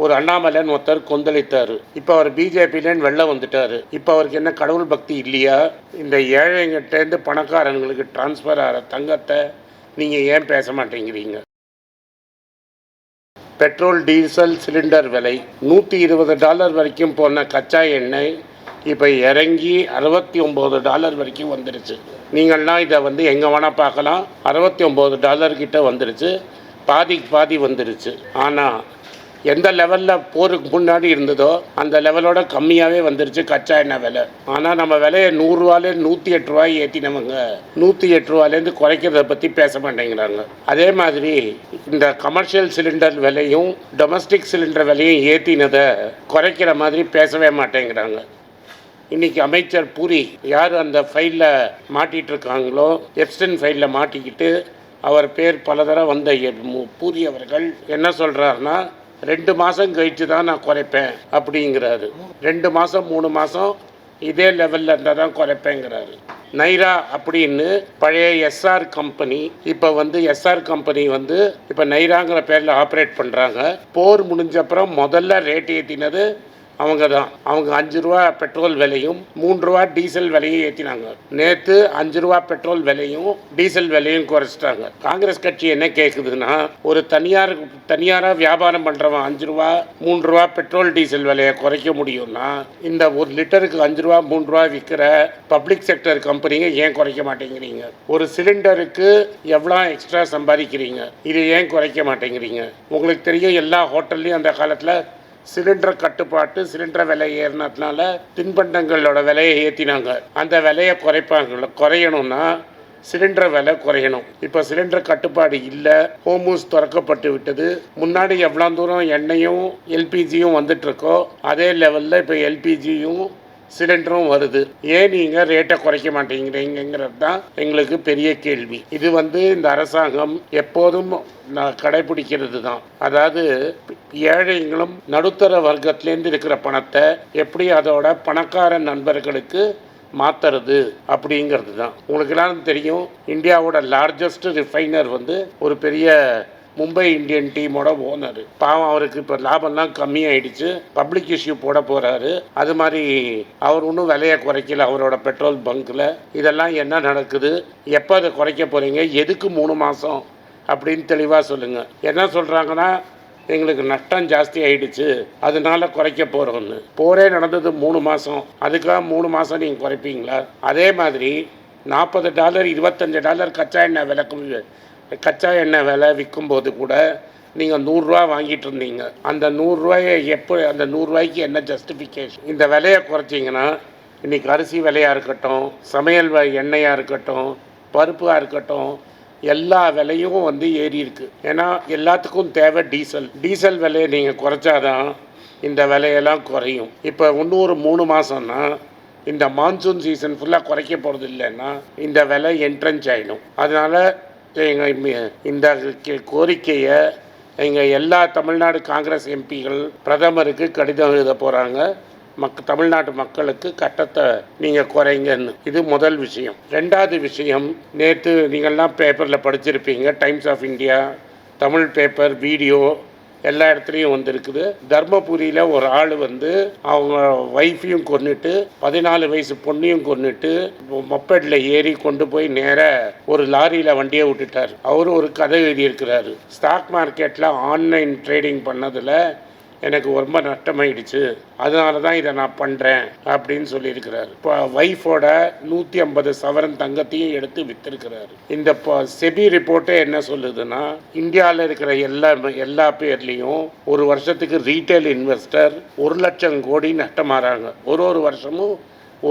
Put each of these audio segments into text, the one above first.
ஒரு அண்ணாமலைன்னு ஒருத்தர் கொந்தளித்தார். இப்போ அவர் பிஜேபியிலேன்னு வெளில வந்துட்டார். இப்போ அவருக்கு என்ன கடவுள் பக்தி இல்லையா? இந்த ஏழைங்கிட்டேருந்து பணக்காரங்களுக்கு டிரான்ஸ்ஃபர் ஆகிற தங்கத்தை நீங்கள் ஏன் பேச மாட்டேங்கிறீங்க? பெட்ரோல் டீசல் சிலிண்டர் விலை $120 வரைக்கும் போன கச்சா எண்ணெய் இப்போ இறங்கி $69 வரைக்கும் வந்துடுச்சு. நீங்கள்லாம் இதை எங்கே வேணால் பார்க்கலாம். $69 கிட்ட வந்துடுச்சு. பாதிக்கு பாதி வந்துடுச்சு. ஆனால் எந்த லெவலில் போருக்கு முன்னாடி இருந்ததோ அந்த லெவலோட கம்மியாகவே வந்துருச்சு கச்சா எண்ணெய் விலை. ஆனால் நம்ம விலையை 100 108 ஏற்றினவங்க 108 குறைக்கிறத பற்றி பேச மாட்டேங்கிறாங்க. அதே மாதிரி இந்த கமர்ஷியல் சிலிண்டர் விலையும் டொமஸ்டிக் சிலிண்டர் விலையும் ஏற்றினதை குறைக்கிற மாதிரி பேசவே மாட்டேங்கிறாங்க. இன்றைக்கி அமைச்சர் பூரி யார் அந்த ஃபைலில் மாட்டிகிட்டு இருக்காங்களோ, எப்ஸ்டன் ஃபைலில் மாட்டிக்கிட்டு அவர் பேர் பல தடவை வந்த பூரி அவர்கள் என்ன சொல்கிறாருன்னா, 2 மாதம் கழித்து தான் நான் குறைப்பேன் அப்படிங்கிறாரு. 2 மாதம் 3 மாதம் இதே லெவலில் இருந்தால் தான் குறைப்பேங்கிறாரு. நைரா அப்படின்னு பழைய எஸ்ஆர் கம்பெனி இப்போ எஸ்ஆர் கம்பெனி இப்போ நைராங்கிற பேரில் ஆப்ரேட் பண்ணுறாங்க. போர் முடிஞ்சப்புறம் முதல்ல ரேட் ஏற்றினது அவங்க தான். அவங்க ₹5 பெட்ரோல் விலையும் ₹3 டீசல் விலையும் ஏற்றினாங்க. நேற்று ₹5 பெட்ரோல் விலையும் டீசல் விலையும் குறைச்சிட்டாங்க. காங்கிரஸ் கட்சி என்ன கேட்குதுன்னா, ஒரு தனியாராக வியாபாரம் பண்ணுறவன் ₹5 ₹3 பெட்ரோல் டீசல் விலையை குறைக்க முடியும்னா, இந்த 1 லிட்டருக்கு ₹5 ₹3 விற்கிற பப்ளிக் செக்டர் கம்பெனிங்க ஏன் குறைக்க மாட்டேங்கிறீங்க? ஒரு சிலிண்டருக்கு எவ்வளோ எக்ஸ்ட்ரா சம்பாதிக்கிறீங்க, இதை ஏன் குறைக்க மாட்டேங்கிறீங்க? உங்களுக்கு தெரியும், எல்லா ஹோட்டல்லையும் அந்த காலத்தில் சிலிண்டர் கட்டுப்பாட்டு, சிலிண்டர் விலை ஏறினதுனால தின்பண்டங்களோட விலையை ஏற்றினாங்க. அந்த விலையை குறையணும்னா சிலிண்டர் விலை குறையணும். இப்போ சிலிண்டர் கட்டுப்பாடு இல்லை, ஹோமூஸ் திறக்கப்பட்டு விட்டது. முன்னாடி எவ்வளோ தூரம் எண்ணெயும் எல்பிஜியும் வந்துட்டுருக்கோ அதே லெவலில் இப்போ எல்பிஜியும் சிலிண்டரும் வருது. ஏன் நீங்கள் ரேட்டை குறைக்க மாட்டேங்கிறீங்கிறது தான் எங்களுக்கு பெரிய கேள்வி. இது இந்த அரசாங்கம் எப்போதும் கடைபிடிக்கிறது தான். அதாவது ஏழைகளும் நடுத்தர வர்க்கத்திலேருந்து இருக்கிற பணத்தை எப்படி அதோட பணக்கார நண்பர்களுக்கு மாற்றுறது அப்படிங்கிறது தான். உங்களுக்கு எல்லாம் தெரியும், இந்தியாவோட லார்ஜஸ்ட் ரிஃபைனர் ஒரு பெரிய மும்பை இந்தியன் டீமோட ஓனர். பாவம், அவருக்கு இப்போ லாபம்லாம் கம்மியாயிடுச்சு. பப்ளிக் இஷ்யூ போட போகிறாரு. அது மாதிரி அவர் ஒன்றும் விலையை குறைக்கல அவரோட பெட்ரோல் பங்க்கில். இதெல்லாம் என்ன நடக்குது? எப்போ அதை குறைக்க போகிறீங்க? எதுக்கு 3 மாதம் அப்படின்னு தெளிவாக சொல்லுங்கள். என்ன சொல்கிறாங்கன்னா, எங்களுக்கு நஷ்டம் ஜாஸ்தி ஆகிடுச்சு, அதனால குறைக்க போகிறோன்னு. போரே நடந்தது 3 மாதம். அதுக்காக 3 மாதம் நீங்கள் குறைப்பீங்களா? அதே மாதிரி $40 $25 கச்சா எண்ணெய் விலை விற்கும்போது கூட நீங்கள் $100 வாங்கிட்டு இருந்தீங்க. அந்த $100 எப்படி, அந்த $100 என்ன ஜஸ்டிஃபிகேஷன்? இந்த விலையை குறைச்சிங்கன்னா இன்றைக்கி அரிசி விலையாக இருக்கட்டும், சமையல் எண்ணெயாக இருக்கட்டும், பருப்பாக இருக்கட்டும், எல்லா விலையும் ஏறி இருக்குது. ஏன்னா எல்லாத்துக்கும் தேவை டீசல் விலையை நீங்கள் குறைச்சாதான் இந்த விலையெல்லாம் குறையும். இப்போ இன்னும் ஒரு 3 மாதம்னா இந்த மான்சூன் சீசன் ஃபுல்லாக குறைக்க போகிறது இல்லைன்னா இந்த விலை என்ட்ரன்ஸ் ஆகிடும். அதனால் இந்த கோரிக்கையை எங்கள் எல்லா தமிழ்நாடு காங்கிரஸ் எம்பிகள் பிரதமருக்கு கடிதம் எழுத போகிறாங்க. தமிழ்நாட்டு மக்களுக்கு கட்டத்தை நீங்கள் குறைங்கன்னு. இது முதல் விஷயம். 2வது விஷயம், நேற்று நீங்கள்லாம் பேப்பரில் படிச்சிருப்பீங்க, Times of India, Tamil paper, video எல்லா இடத்துலையும் வந்திருக்குது. தர்மபுரியில் ஒரு ஆள் அவங்க ஒய்ஃபையும் கொன்னுட்டு 14 வயசு பொண்ணையும் கொன்னுட்டு மொப்பேடில் ஏறி கொண்டு போய் நேராக ஒரு லாரியில் வண்டியை விட்டுட்டார். அவரும் ஒரு கதை எழுதியிருக்கிறாரு. ஸ்டாக் மார்க்கெட்டில் ஆன்லைன் ட்ரேடிங் பண்ணதில் எனக்கு ரொம்ப நஷ்டமாயிடுச்சு, அதனால தான் இதை நான் பண்ணுறேன் அப்படின்னு சொல்லியிருக்கிறாரு. இப்போ ஒய்ஃபோட 150 சவரன் தங்கத்தையும் எடுத்து விற்றுருக்கிறாரு. இந்த செபி ரிப்போர்ட்டே என்ன சொல்லுதுன்னா, இந்தியாவில் இருக்கிற எல்லா பேர்லேயும் ஒரு வருஷத்துக்கு ரீட்டைல் இன்வெஸ்டர் 1 லட்சம் கோடி நஷ்டமாறாங்க. ஒரு வருஷமும்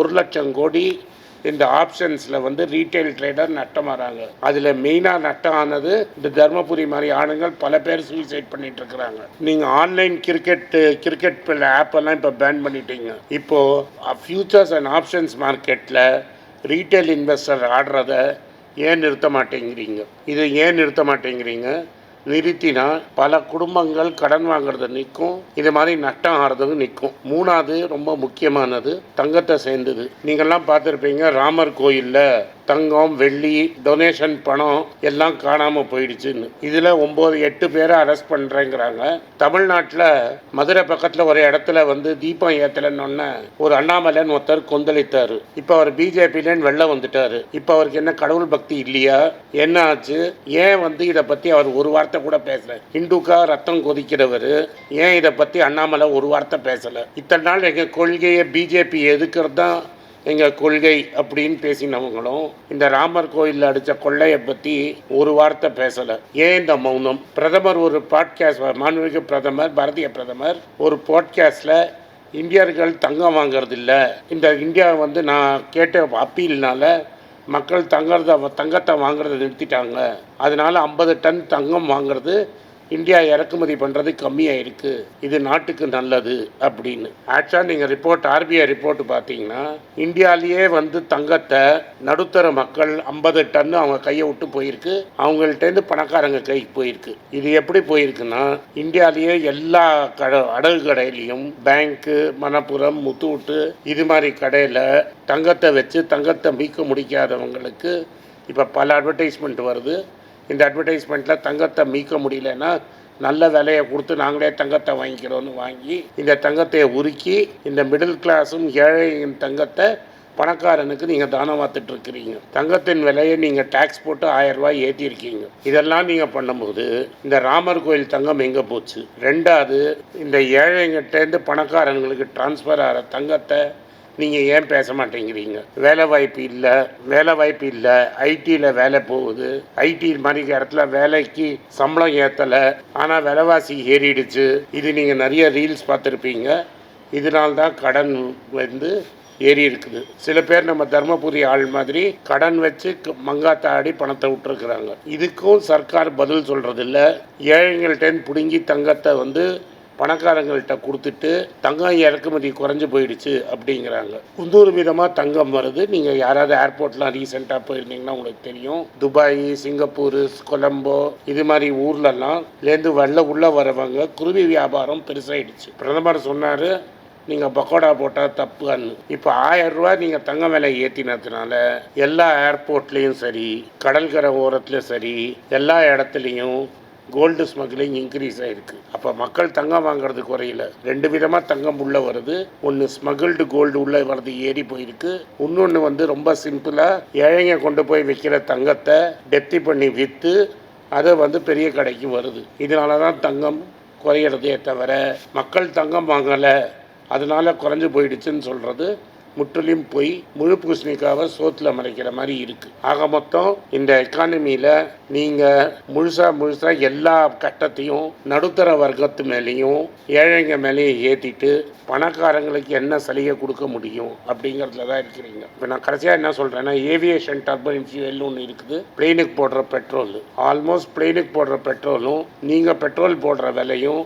1 லட்சம் கோடி இந்த ஆப்ஷன்ஸில் ரீட்டைல் ட்ரேடர் நட்டமாறாங்க. அதில் மெயினாக நட்டம் ஆனது இந்த தர்மபுரி மாதிரி ஆளுங்கள் பல பேர் சூசைட் பண்ணிட்டு இருக்கிறாங்க. நீங்கள் ஆன்லைன் கிரிக்கெட் ஆப்பெல்லாம் இப்போ பேன் பண்ணிட்டீங்க. இப்போது ஃபியூச்சர்ஸ் அண்ட் ஆப்ஷன்ஸ் மார்க்கெட்டில் ரீட்டைல் இன்வெஸ்டர் ஆடுறத ஏன் நிறுத்த மாட்டேங்கிறீங்க? இதை ஏன் நிறுத்த மாட்டேங்கிறீங்க? நிறுத்தினா பல குடும்பங்கள் கடன் வாங்குறது நிற்கும், இது மாதிரி நட்டம் ஆகிறது நிற்கும். 3வது ரொம்ப முக்கியமானது, தங்கத்தை சேர்ந்தது. நீங்கள்லாம் பார்த்துருப்பீங்க, ராமர் கோயிலில் தங்கம், வெள்ளி, டொனேஷன் பணம் எல்லாம் காணாமல் போயிடுச்சுன்னு. இதில் 9-8 பேரை அரெஸ்ட் பண்ணுறேங்கிறாங்க. தமிழ்நாட்டில் மதுரை பக்கத்தில் ஒரு இடத்துல வந்து தீபம் ஏற்றலன்னு ஒரு அண்ணாமலைன்னு ஒருத்தர் கொந்தளித்தார். இப்போ அவர் பிஜேபியிலேன்னு வெளில வந்துட்டார். இப்போ அவருக்கு என்ன கடவுள் பக்தி இல்லையா? என்ன ஆச்சு? ஏன் வந்து இதை பற்றி அவர் ஒரு வார்த்தை கூட பேசல? இந்துக்கா ரத்தம் கொதிக்கிறவர் ஏன் இதை பற்றி அண்ணாமலை ஒரு வார்த்தை பேசலை? இத்தனை நாள் எங்கள் கொள்கையை பிஜேபி எதுக்கிறது தான் எங்கள் கொள்கை அப்படின்னு பேசினவங்களும் இந்த ராமர் கோயிலில் அடித்த கொள்ளையை பற்றி ஒரு வார்த்தை பேசலை. ஏன் இந்த மௌனம்? பிரதமர் ஒரு பாட்காஸ்ட், மாண்புமிகு பிரதமர், பாரதிய பிரதமர் ஒரு பாட்காஸ்டில் இந்தியர்கள் தங்கம் வாங்கிறது இல்லை, இந்த இந்தியா வந்து நான் கேட்ட அப்பீல்னால மக்கள் தங்கத்தை வாங்குறதை நிறுத்திட்டாங்க, அதனால் 50 டன் தங்கம் வாங்குறது இந்தியா இறக்குமதி பண்ணுறது கம்மியாக இருக்குது, இது நாட்டுக்கு நல்லது அப்படின்னு. ஆக்சுவலாக நீங்கள் ஆர்பிஐ ரிப்போர்ட் பார்த்தீங்கன்னா இந்தியாவிலேயே வந்து தங்கத்தை நடுத்தர மக்கள் 50 டன்னு அவங்க கையை விட்டு போயிருக்கு, அவங்கள்ட்டேருந்து பணக்காரங்க கைக்கு போயிருக்கு. இது எப்படி போயிருக்குன்னா இந்தியாவிலேயே எல்லா அடகு கடையிலையும் பேங்க்கு, மணப்புரம், முத்தூட்டு இது மாதிரி கடையில் தங்கத்தை வச்சு தங்கத்தை மீட்க முடிக்காதவங்களுக்கு இப்போ பல அட்வர்டைஸ்மெண்ட் வருது. இந்த அட்வர்டைஸ்மெண்ட்டில் தங்கத்தை மீட்க முடியலன்னா நல்ல விலையை கொடுத்து நாங்களே தங்கத்தை வாங்கிக்கிறோன்னு வாங்கி இந்த தங்கத்தை உருக்கி இந்த மிடில் கிளாஸும் ஏழையின் தங்கத்தை பணக்காரனுக்கு நீங்கள் தானம் பார்த்துட்ருக்கிறீங்க. தங்கத்தின் விலையை நீங்கள் டேக்ஸ் போட்டு 1000 ரூபாய் ஏற்றிருக்கீங்க. இதெல்லாம் நீங்கள் பண்ணும்போது இந்த ராமர் கோயில் தங்கம் எங்கே போச்சு? ரெண்டாவது, இந்த ஏழைங்கிட்டேருந்து பணக்காரங்களுக்கு டிரான்ஸ்ஃபர் ஆகிற தங்கத்தை நீங்கள் ஏன் பேச மாட்டேங்கிறீங்க? வேலை வாய்ப்பு இல்லை, ஐடியில் வேலை போகுது, ஐடி மாதிரி இடத்துல வேலைக்கு சம்பளம் ஏற்றலை, ஆனால் விலைவாசி ஏறிடுச்சு. இது நீங்கள் நிறைய ரீல்ஸ் பார்த்துருப்பீங்க. இதனால்தான் கடன் வந்து ஏறி இருக்குது. சில பேர் நம்ம தர்மபுரி ஆள் மாதிரி கடன் வச்சு மங்காத்தாடி பணத்தை விட்டுருக்குறாங்க. இதுக்கும் சர்க்கார் பதில் சொல்கிறது இல்லை. ஏழைங்கள்டேன்னு பிடுங்கி தங்கத்தை வந்து பணக்காரங்கள்கிட்ட கொடுத்துட்டு தங்கம் இறக்குமதி குறைஞ்சி போயிடுச்சு அப்படிங்கிறாங்க. இன்னொரு விதமாக தங்கம் வருது. நீங்கள் யாராவது ஏர்போர்ட்லாம் ரீசெண்டாக போயிருந்தீங்கன்னா உங்களுக்கு தெரியும். துபாய், சிங்கப்பூர், கொலம்போ இது மாதிரி ஊர்லலாம் உள்ளே வரவங்க குருவி வியாபாரம் பெருசாகிடுச்சு. பிரதமர் சொன்னார் நீங்கள் பக்கோடா போட்டால் தப்புன்னு. இப்போ 1000 ரூபாய் நீங்கள் தங்க விலை ஏற்றினதுனால எல்லா ஏர்போர்ட்லேயும் சரி, கடற்கரை ஓரத்துலையும் சரி, எல்லா இடத்துலையும் கோல்டு ஸ்மக்லிங் இன்க்ரீஸ் ஆகிருக்கு. அப்போ மக்கள் தங்கம் வாங்குறது குறையில. 2 விதமாக தங்கம் உள்ளே வருது. ஒன்று ஸ்மகிள்டு கோல்டு உள்ளே வர்றது ஏறி போயிருக்கு. இன்னொன்று வந்து ரொம்ப சிம்பிளாக ஏழைங்க கொண்டு போய் விற்கிற தங்கத்தை டெப்தி பண்ணி விற்று அதை வந்து பெரிய கடைக்கு வருது. இதனால தான் தங்கம் குறையிறதே தவிர மக்கள் தங்கம் வாங்கலை அதனால குறைஞ்சி போயிடுச்சுன்னு சொல்கிறது முற்றிலும் போய் முழு பூசணிக்காவை சோத்தில் மறைக்கிற மாதிரி இருக்குது. ஆக மொத்தம் இந்த எக்கானமியில் நீங்கள் முழுசாக எல்லா கட்டத்தையும் நடுத்தர வர்க்கத்து மேலேயும் ஏழைங்க மேலேயும் ஏற்றிட்டு பணக்காரங்களுக்கு என்ன சலுகை கொடுக்க முடியும் அப்படிங்கிறதுல தான் இருக்கிறீங்க. இப்போ நான் கடைசியாக என்ன சொல்கிறேன்னா, ஏவியேஷன் டர்பைன் ஃபியூயல்னு ஒன்று இருக்குது. பிளெயினுக்கு போடுற பெட்ரோல், ஆல்மோஸ்ட் பிளெயினுக்கு போடுற பெட்ரோலும் நீங்கள் பெட்ரோல் போடுற விலையும்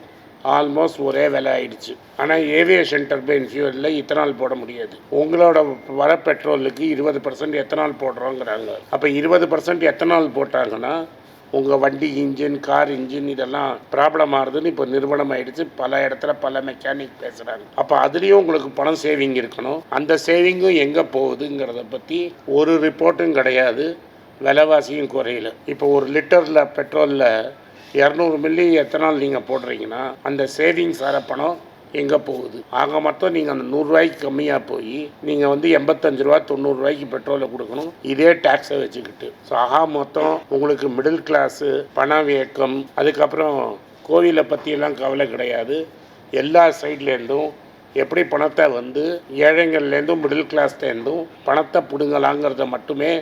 ஆல்மோஸ்ட் ஒரே விலை ஆயிடுச்சு. ஆனால் ஏவியேஷன் டர்பைன் ஃபியூவலில் இத்தனால் போட முடியாது. உங்களோட வர பெட்ரோலுக்கு 20% எத்தனால் போடுறோங்கிறாங்க. அப்போ 20% எத்தனால் போட்டாங்கன்னா உங்கள் வண்டி இன்ஜின், கார் இன்ஜின் இதெல்லாம் ப்ராப்ளம் ஆகுதுன்னு இப்போ நிறுவனம் ஆகிடுச்சு. பல இடத்துல பல மெக்கானிக் பேசுகிறாங்க. அப்போ அதுலேயும் உங்களுக்கு பணம் சேவிங் இருக்கணும். அந்த சேவிங்கும் எங்கே போகுதுங்கிறத பற்றி ஒரு ரிப்போர்ட்டும் கிடையாது. விலைவாசியும் குறையில. இப்போ 1 லிட்டரில் பெட்ரோலில் 200 மில்லி எத்தனால் நீங்கள் போடுறீங்கன்னா அந்த சேவிங்ஸ் வர பணம் எங்கே போகுது? ஆக மொத்தம் நீங்கள் அந்த 100 ரூபாய்க்கு கம்மியாக போய் நீங்கள் வந்து 85 ரூபா 90 ரூபாய்க்கு பெட்ரோலை கொடுக்கணும், இதே டேக்ஸை வச்சுக்கிட்டு. ஸோ ஆக மொத்தம் உங்களுக்கு மிடில் கிளாஸு, பணவீக்கம், அதுக்கப்புறம் கோவிலை பற்றியெல்லாம் கவலை கிடையாது. எல்லா சைட்லேருந்தும் எப்படி பணத்தை வந்து ஏழைங்கள்லேருந்தும் மிடில் கிளாஸ்லேருந்தும் பணத்தை பிடுங்கலாங்கிறத மட்டுமே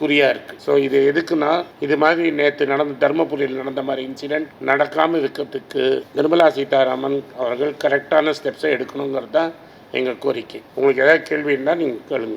குறியாக இருக்குது. ஸோ இது எதுக்குன்னா, இது மாதிரி நேற்று தர்மபுரியில் நடந்த மாதிரி இன்சிடெண்ட் நடக்காமல் இருக்கிறதுக்கு நிர்மலா சீதாராமன் அவர்கள் கரெக்டான ஸ்டெப்ஸை எடுக்கணுங்கிறது தான் எங்கள் கோரிக்கை. உங்களுக்கு ஏதாவது கேள்வி இருந்தால் நீங்கள் கேளுங்க.